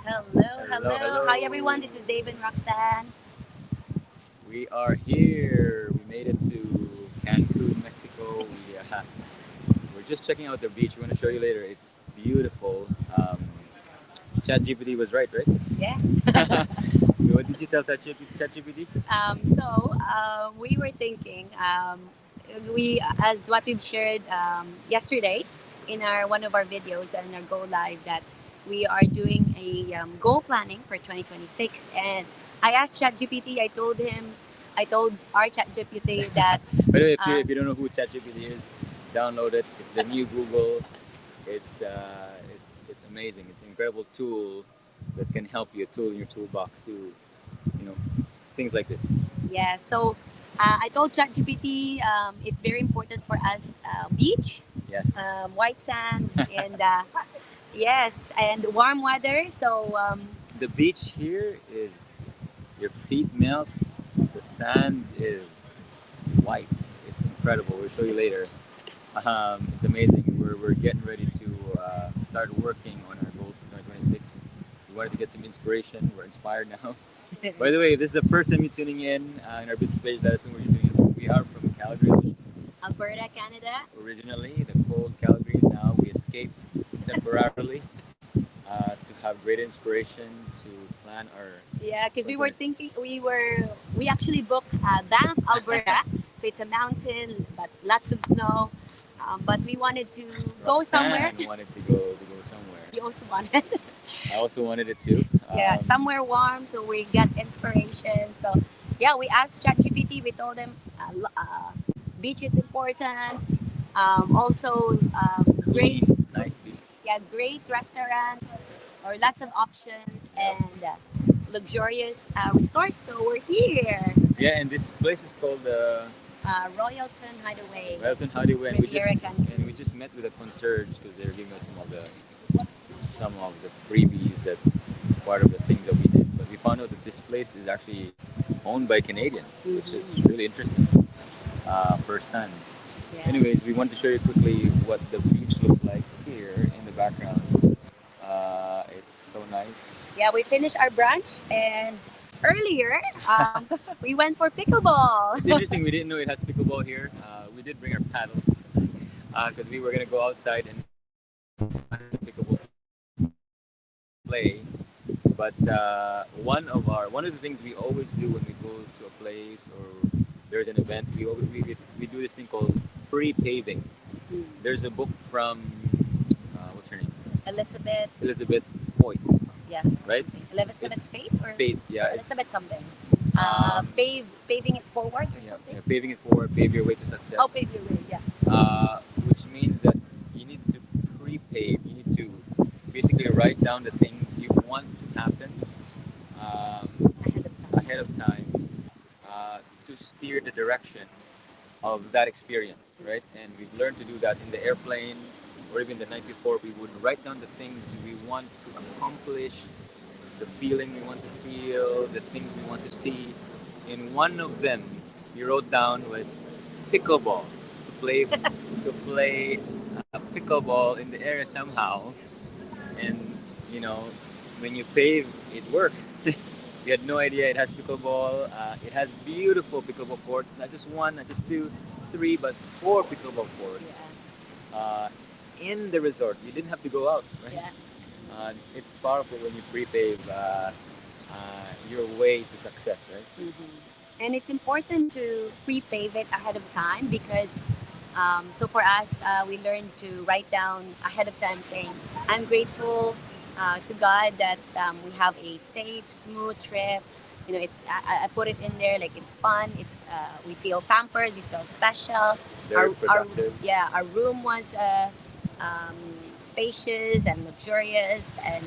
Hello, Hello, hello. Hi everyone, hello. this is Dave and Roxanne. We are here. We made it to Cancun, Mexico. We're just checking out the beach. We're going to show you later. It's beautiful. ChatGPT was right? Yes. What did you tell ChatGPT? We were thinking, we as what we've shared yesterday in our one of our videos and our Go Live that we are doing a goal planning for 2026. And I asked ChatGPT. I told our ChatGPT that By the way, if um, you don't know who ChatGPT is, download it. It's the new Google. It's amazing. It's an incredible tool that can help you. A tool in your toolbox to you know things like this. yeah, I told ChatGPT it's very important for us beach, Yes. white sand, and yes, and warm weather. The beach here is your feet melt. The sand is white. It's incredible. We'll show you later. It's amazing. We're getting ready to start working on our goals for 2026. We wanted to get some inspiration. We're inspired now. By the way, if this is the first time you're tuning in our business page, let us know where you're tuning in from. We are from Calgary Alberta, Canada. originally, the cold Calgary. Now we escaped temporarily to have great inspiration to plan our Yeah, because we were 2026. thinking we actually booked Banff, Alberta. So it's a mountain, but lots of snow. But we wanted to go somewhere. Roxanne wanted to go somewhere. You also wanted. I also wanted it too. Yeah, somewhere warm so we get inspiration. So yeah, we asked ChatGPT. We told them beach is important. Also, great, Clean, nice beach. yeah, great restaurants or lots of options Yep. and luxurious resorts. So we're here, Yeah, and this place is called Royalton Hideaway, Welton Hideaway, and Riviera Cancun. we just met with a concierge because they were giving us some of the freebies that part of the things that we did. But we found out that this place is actually owned by Canadian, which is Mm-hmm. really interesting. First time. Yeah. Anyways, we want to show you quickly what the beach looks like here in the background. It's so nice. Yeah, we finished our brunch and earlier we went for pickleball. It's interesting. We didn't know it has pickleball here. We did bring our paddles because we were gonna go outside and pickleball play. But one of the things we always do when we go to a place or there's an event, we do this thing called pre-paving. There's a book from what's her name? Elizabeth, Elizabeth Foyt, yeah, right? something. It, Elizabeth Fate or Faith, yeah. It's Elizabeth something. um, Paving it forward or something. yeah, paving it forward, pave your way to Oh, success. pave your way. Yeah. Which means that you need to pre-pave. You need to basically write down the things you want to happen Ahead of time. ahead of time to steer the direction of that experience, right? And we've learned to do that in the airplane or even the night before. We would write down the things we want to accomplish, the feeling we want to feel, the things we want to see. And one of them we wrote down was pickleball, to play pickleball in the area somehow. And you know, when you pave, it works. We had no idea it has pickleball. It has beautiful pickleball courts, not just one, not just two, three, but four pickleball courts Yeah. uh, in the resort. You didn't have to go out, right? Yeah. It's powerful when you pre-pave your way to success, right? And it's important to pre-pave it ahead of time because so for us, we learned to write down ahead of time saying, I'm grateful to God that we have a safe, smooth trip. You know, I put it in there like it's fun. We feel pampered. We feel special. Very productive. Yeah, our room was um, spacious and luxurious, and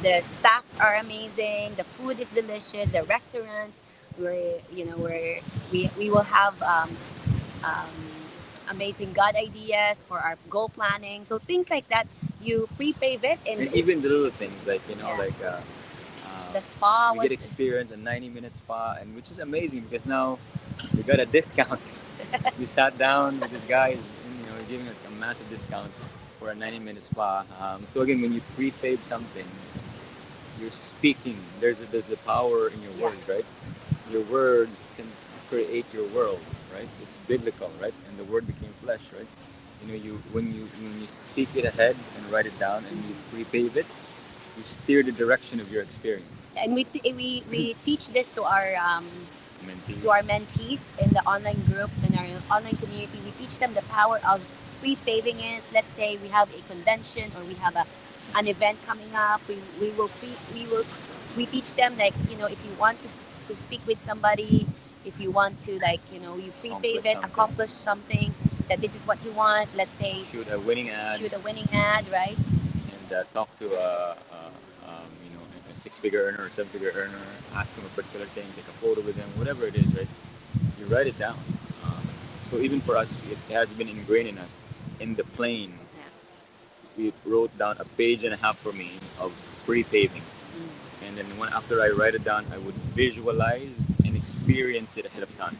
the staff are amazing. The food is delicious. The restaurants, we will have um, amazing God ideas for our goal planning. So things like that, you pre-pave it in And even the little things like yeah. uh, The spa we was get experience a 90-minute spa, and which is amazing because now we got a discount. We sat down with this guy, giving us a massive discount for a 90-minute spa. So again, when you pre-pave something, you're speaking. There's a power in your Yeah. words, right? Your words can create your world, right? It's biblical, right? And the word became flesh, right? You speak it ahead and write it down and you pre-pave it, you steer the direction of your experience. And we teach this Mentee. to our mentees in the online group, in our online community. We teach them the power of pre-paving it. Let's say we have a convention or we have an event coming up. We teach them, like, if you want to speak with somebody, if you want to, like, you pre-pave it, accomplish something, that this is what you want. Let's say shoot a winning ad, right? And talk to a six-figure earner or seven-figure earner, ask them a particular thing, take a photo with them, whatever it is, right? You write it down. Um, so even for us, it has been ingrained in us. In the plane, Yeah. we wrote down a page and a half for me of pre-paving, and then after I write it down, I would visualize and experience it ahead of time.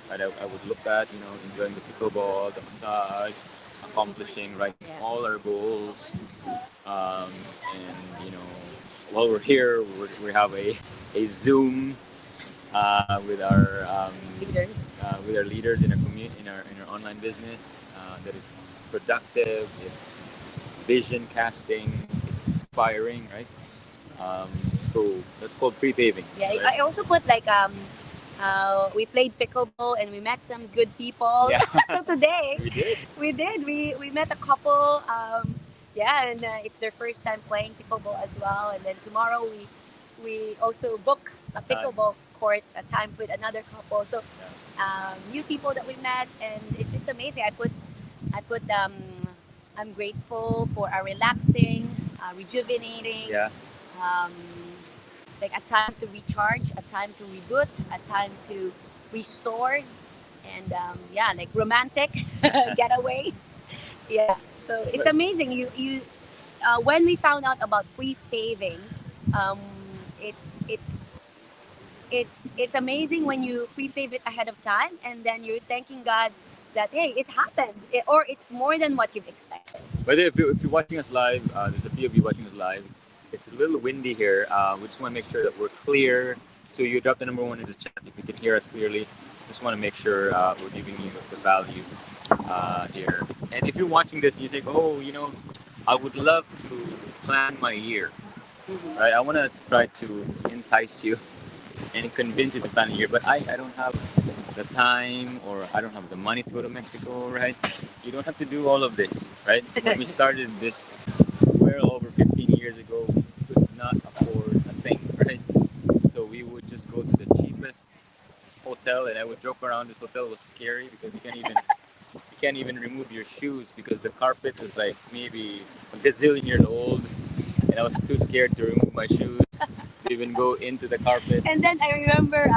Right? I would look at, enjoying the pickleball, the massage, accomplishing, writing Yeah. all our goals, and while we're here, we have a Zoom Leaders. with our leaders in our community, in our online business, that is productive. It's vision casting. It's inspiring, right? Um, so that's called pre-paving. Yeah, Right? I also put, like, we played pickleball and we met some good people. Yeah. So today We did. we met a couple. Yeah, and it's their first time playing pickleball as well. And then tomorrow we also book a Time. pickleball court, a time with another couple. So Yeah. new people that we met, and it's just amazing. I put I'm grateful for a relaxing, rejuvenating. Yeah. Um, like a time to recharge, a time to reboot, a time to restore, and yeah, like romantic getaway. Yeah, so it's amazing. When we found out about pre-paving, um, it's it's it's amazing when you pre-pave it ahead of time, and then you're thanking God that, hey, it happened, or it's more than what you've expected. But if you're watching us live, there's a few of you watching us live. It's a little windy here. We just want to make sure that we're clear. So you drop the number one in the chat if you can hear us clearly. Just want to make sure we're giving you the value here. And if you're watching this and you say, oh, I would love to plan my year, right? I want to try to entice you and convince you to plan a year, but I don't have the time or I don't have the money to go to Mexico, right? You don't have to do all of this, right? When we started this well over 15 years ago, we could not afford a thing, right? So we would just go to the cheapest hotel, and I would joke around. This hotel was scary because you can't even remove your shoes because the carpet was like maybe a gazillion years old, and I was too scared to remove my shoes to even go into the carpet. And then I remember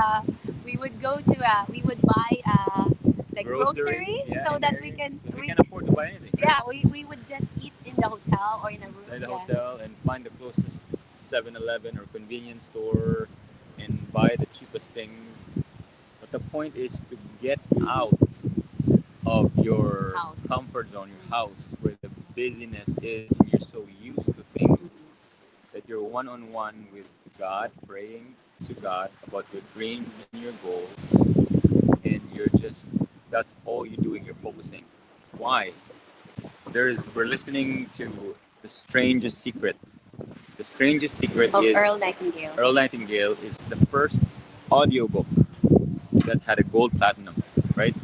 we would buy like grocery, yeah, so in the that area. We we can't afford to buy anything. Right? yeah, we would just eat in the hotel or in a room. Inside the Yeah. hotel and find the closest 7-Eleven or convenience store and buy the cheapest things. But the point is to get out of your House. comfort zone, your house, where the busyness is, and you're so used to things that you're one on one with God, praying to God about your dreams and your goals, and that's all you're doing, you're focusing. Why? We're listening to The Strangest Secret. The Strangest Secret Of is Earl Nightingale. Earl Nightingale is the first audiobook that had a gold platinum, right?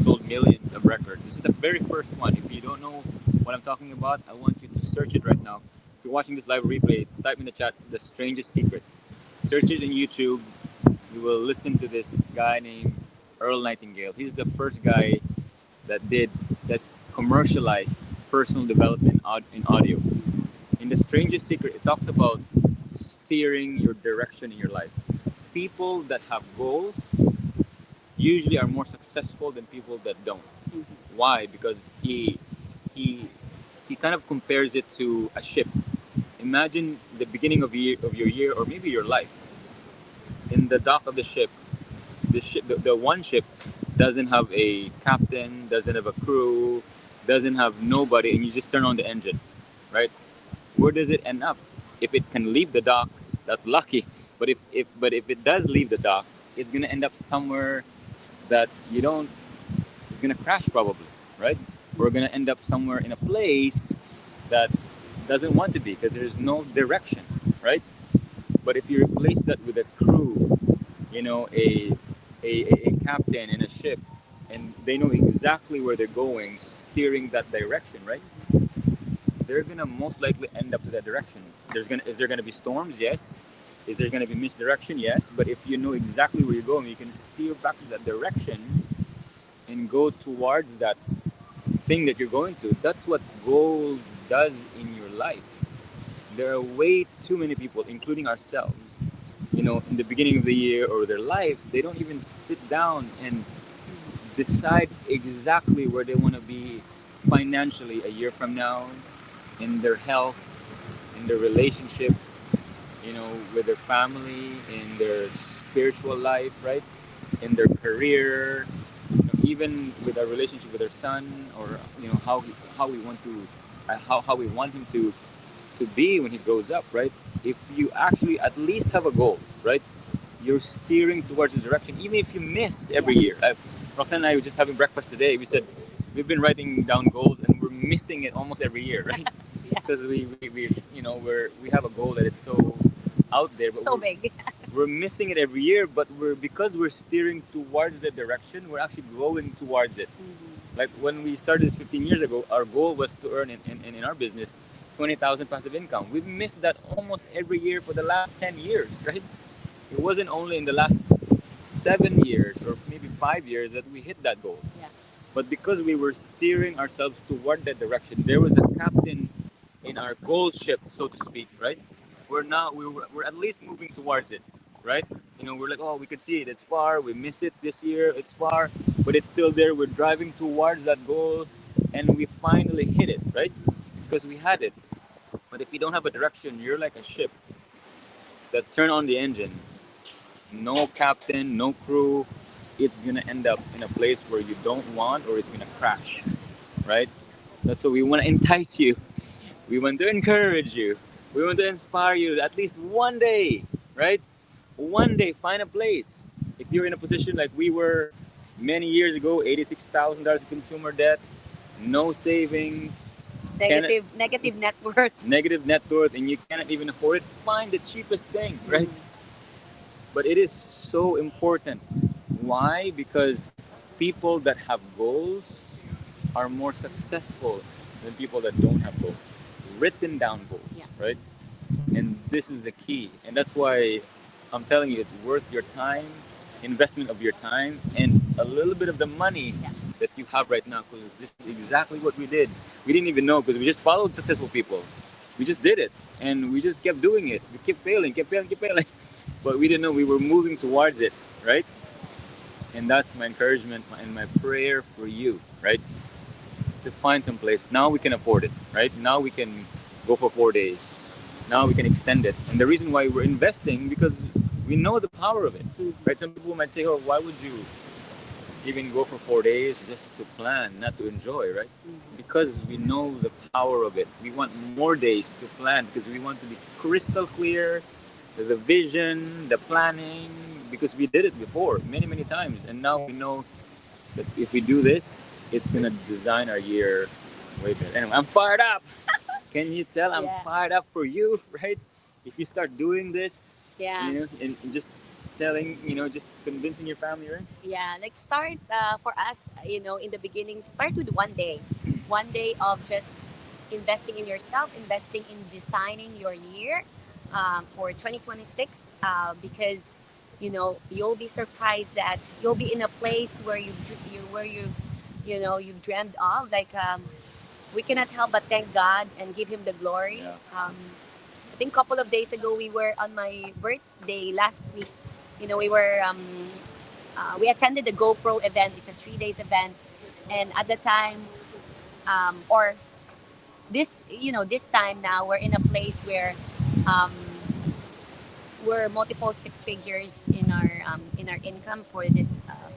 Sold millions of records. This is the very first one. If you don't know what I'm talking about, I want you to search it right now. If you're watching this live replay, type in the chat The Strangest Secret. Search it in YouTube. You will listen to this guy named Earl Nightingale. He's the first guy that commercialized personal development in audio. In The Strangest Secret, it talks about steering your direction in your life. People that have goals usually are more successful than people that don't. Why? Because he he kind of compares it to a ship. Imagine the beginning of your year or maybe your life. In the dock of the ship, the one ship doesn't have a captain, doesn't have a crew, doesn't have nobody, and you just turn on the engine, right? Where does it end up? if it can leave the dock, that's lucky. But if it does leave the dock, it's gonna end up somewhere that you don't. It's gonna crash probably, right? We're gonna end up somewhere in a place that doesn't want to be because there's no direction, right? But if you replace that with a crew, a captain in a ship, and they know exactly where they're going, steering that direction, right? They're gonna most likely end up to that direction. Is there gonna be storms? Yes. Is there gonna be misdirection? Yes. But if you know exactly where you're going, you can steer back to that direction and go towards that thing that you're going to. That's what gold does in your life. There are way too many people, including ourselves, in the beginning of the year or their life, they don't even sit down and decide exactly where they want to be financially a year from now, in their health, in their relationship, with their family, in their spiritual life, right? In their career, even with our relationship with our son, or how we want to, how we want him to be when he grows up, right? If you actually at least have a goal, right? You're steering towards the direction, even if you miss every year. Roxanne and I were just having breakfast today. We said we've been writing down goals and we're missing it almost every year, right? Yeah. Because we have a goal that is so out there, but So big. we're missing it every year. But because we're steering towards the direction, we're actually growing towards it. Like when we started this 15 years ago, our goal was to earn in our business 20,000 passive income. We've missed that almost every year for the last 10 years, right? It wasn't only in the last 7 years or maybe 5 years that we hit that goal. Yeah. But because we were steering ourselves toward that direction, there was a captain in our goal ship, so to speak, right? We're at least moving towards it, right? We're like, oh, we could see it. It's far. We miss it this year. It's far, but it's still there. We're driving towards that goal, and we finally hit it, right? Because we had it. But if you don't have a direction, you're like a ship that turn on the engine, no captain, no crew. It's gonna end up in a place where you don't want, or it's gonna crash, right? That's what we want to entice you. We want to encourage you. We want to inspire you. At least one day, right? One day, find a place. If you're in a position like we were many years ago, $86,000 in consumer debt, no savings, cannot, Negative net worth. negative net worth, and you cannot even afford it, find the cheapest thing, right? But it is so important. Why? Because people that have goals are more successful than people that don't have goals. Written down goals, Yeah. right? And this is the key. And that's why I'm telling you, it's worth your time, investment of your time, and a little bit of the money Yeah. that you have right now. Because this is exactly what we did. We didn't even know because we just followed successful people. We just did it, and we just kept doing it. We kept failing, kept failing, kept failing, but we didn't know we were moving towards it, right? And that's my encouragement and my prayer for you, right? To find some place. Now we can afford it, right? Now we can go for 4 days. Now we can extend it. And the reason why we're investing, because we know the power of it, right? Some people might say, "Oh, why would you even go for 4 days just to plan, not to enjoy," right? Because we know the power of it. We want more days to plan because we want to be crystal clear, the vision, the planning, because we did it before many, many times. And now we know that if we do this, it's going to design our year way better. Anyway, I'm fired up. Can you tell I'm Yeah. fired up for you, right? If you start doing this, Yeah. and just telling, just convincing your family, right? Yeah, like start for us, in the beginning, start with one day of just investing in yourself, investing in designing your year for 2026, because you'll be surprised that you'll be in a place where you've dreamed of. Like we cannot help but thank God and give Him the glory. Yeah. I think a couple of days ago we were on my birthday last week. We attended the GoPro event. It's a 3 days event, and at the time, or this time now we're in a place where um, we're multiple six figures in our income for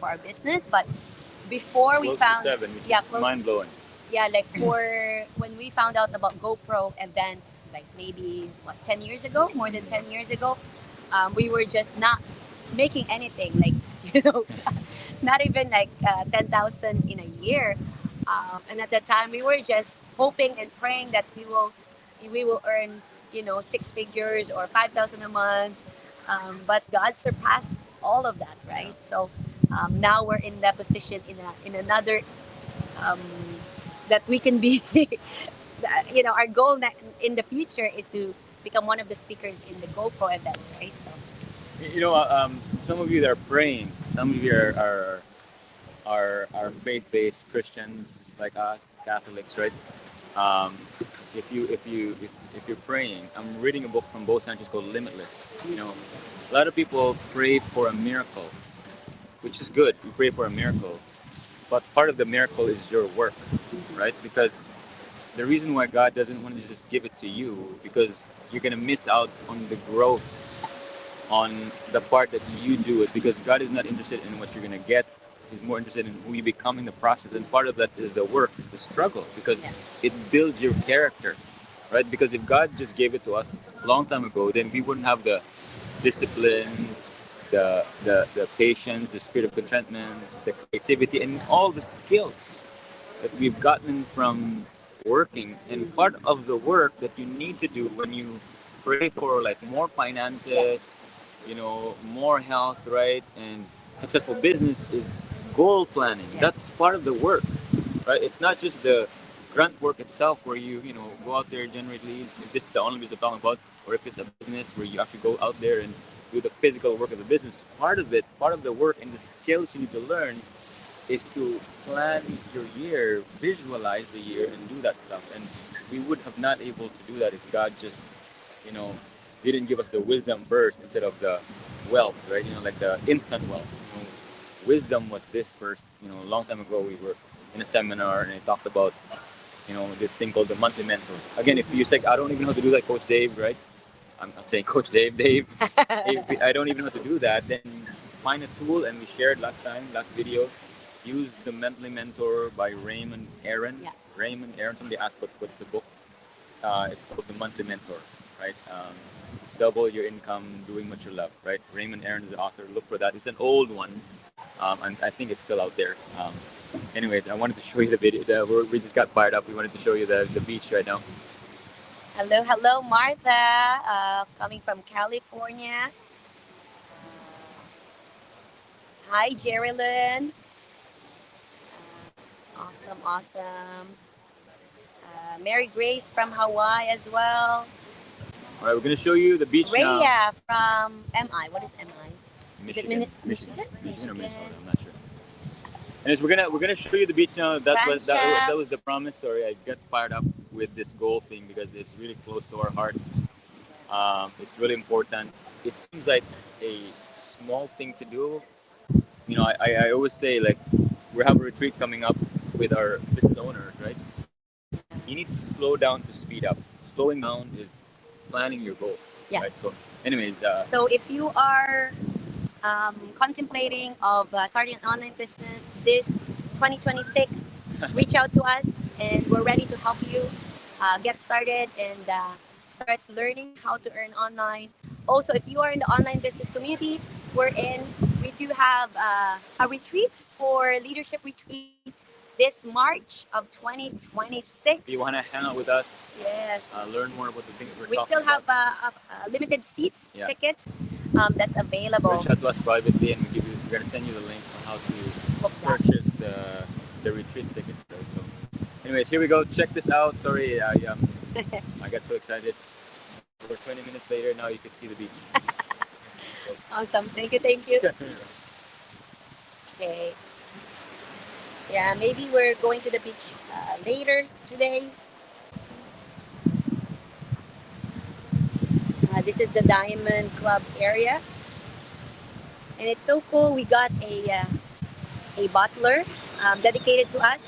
our business. But before we Close to found, seven, which yeah, is close, mind blowing. yeah, like for when we found out about GoPro events, like maybe what 10 years ago, more than 10 years ago. We were just not making anything like you know, not even like 10,000 in a year. And at that time, we were just hoping and praying that we will earn, 6 figures or 5,000 a month. But God surpassed all of that, Yeah. right? So now we're in that position in another um, that we can be. Our goal in the future is to become one of the speakers in the GoPro event, right? So Some of you that are praying, some of you are faith-based Christians like us, Catholics, right? Um, if you're praying, I'm reading a book from Bo Sanchez called Limitless. A lot of people pray for a miracle, which is good. We pray for a miracle, but part of the miracle is your work, right? Because the reason why God doesn't want to just give it to you because you're gonna miss out on the growth on the part that you do it because God is not interested in what you're gonna get. He's more interested in who you become in the process, and part of that is the work, is the struggle, because yeah, it builds your character, right? Because if God just gave it to us a long time ago, then we wouldn't have the discipline, the patience, the spirit of contentment, the creativity, and all the skills that we've gotten from working. And part of the work that you need to do when you pray for like more yeah, finances, more health, right, and successful business is goal planning. yeah, That's part of the work, right? It's not just the grunt work itself where you go out there, generate leads. If this is the only business I'm talking about, or if it's a business where you actually go out there and do the physical work of the business. Part of it, part of the work and the skills you need to learn is to plan your year, visualize the year, and do that stuff. And we would have not able to do that if God just, you know, didn't give us the wisdom first instead of the wealth, right? Like the instant wealth. Wisdom was this first. A long time ago we were in a seminar and they talked about, this thing called the monthly mentor. Again, if you say I don't even know how to do that, Coach Dave, right? I'm saying Coach Dave. If I don't even know how to do that, then find a tool, and we shared last video. Use the Mentally Mentor by Raymond Aaron. yeah. Raymond Aaron. Somebody asked what's the book. It's called the Monthly Mentor, right? Double your income doing what you love, right? Raymond Aaron is the author. Look for that. It's an old one, and I think it's still out there. Anyways, I wanted to show you the video. We just got fired up. We wanted to show you the beach right now. Hello, hello, Martha, coming from California. Hi, Jerilyn. Awesome, awesome. Mary Grace from Hawaii as well. All right, we're gonna show you the beach now. Rhea from MI. What is MI? Is it Michigan, Michigan? Michigan or Minnesota? Michigan. I'm not sure. Anyways, we're gonna show you the beach now. That Rancha. was the promise. Sorry, I got fired up with this goal thing because it's really close to our heart. It's really important. It seems like a small thing to do. I always say like we have a retreat coming up with our business owners, right? You need to slow down to speed up. Slowing down is planning your goal, Yeah. right? So, anyways, So if you are contemplating of starting an online business this 2026, reach out to us and we're ready to help you get started and start learning how to earn online. Also, if you are in the online business community, we do have a retreat for leadership retreat this March of 2026. if you want to hang out with us, Yes. learn more about the things we're We talking still have about. limited seats, Yeah. tickets that's available. Reach out to us privately, and we're gonna send you the link on how to Book that. purchase the retreat tickets. Right? So, anyways, here we go. Check this out. Sorry, I got so excited. We're 20 minutes later. Now you can see the beach. Awesome. Thank you. Thank you. Okay. Yeah, maybe we're going to the beach later today. This is the Diamond Club area, and it's so cool. We got a butler dedicated to us,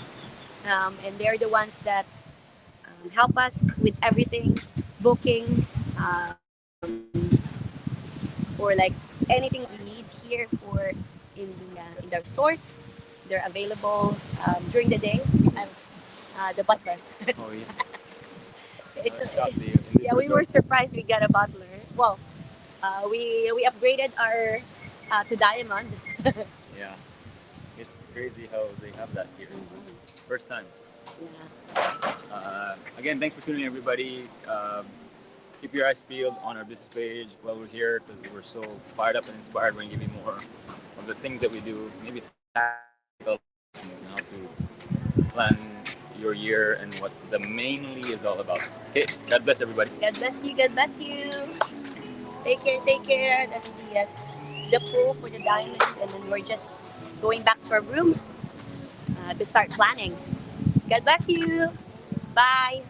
and they're the ones that help us with everything, booking, or like anything we need here for in the resort. They're available during the day. I'm the butler. Oh yeah. It's shop a, in this yeah, we were resort. surprised we got a butler. Well, we upgraded our to diamond. Yeah, it's crazy how they have that here. First time. Yeah. Again, thanks for tuning in, everybody. Keep your eyes peeled on our business page while we're here because we're so fired up and inspired. We're going to give you more of the things that we do, maybe tactical lessons on how to plan your year and what the mainly is all about. Okay, God bless everybody. God bless you. God bless you. Take care. Take care. That's the yes, the pool for the diamond, and then we're just going back to our room to start planning. God bless you. Bye.